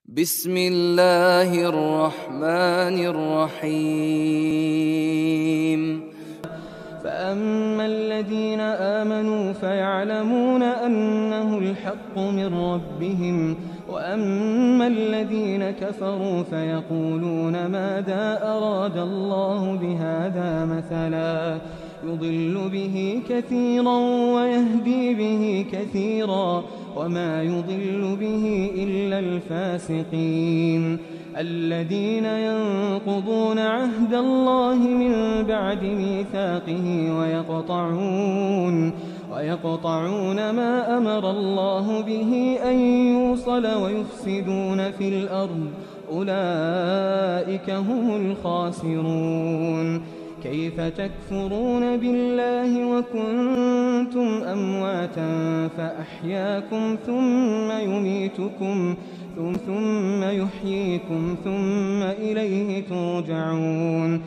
بسم الله الرحمن الرحيم. فأما الذين آمنوا فيعلمون أنه الحق من ربهم، وأما الذين كفروا فيقولون ماذا أراد الله بهذا مثلا يضل به كثيرا ويهدي به كثيرا وما يضل به إلا الفاسقين الذين ينقضون عهد الله من بعد ميثاقه ويقطعون ما أمر الله به أن يوصل ويفسدون في الأرض، أولئك هم الخاسرون. كيف تكفرون بالله وكنتم أمواتا فأحياكم ثم يميتكم ثم يحييكم ثم إليه ترجعون.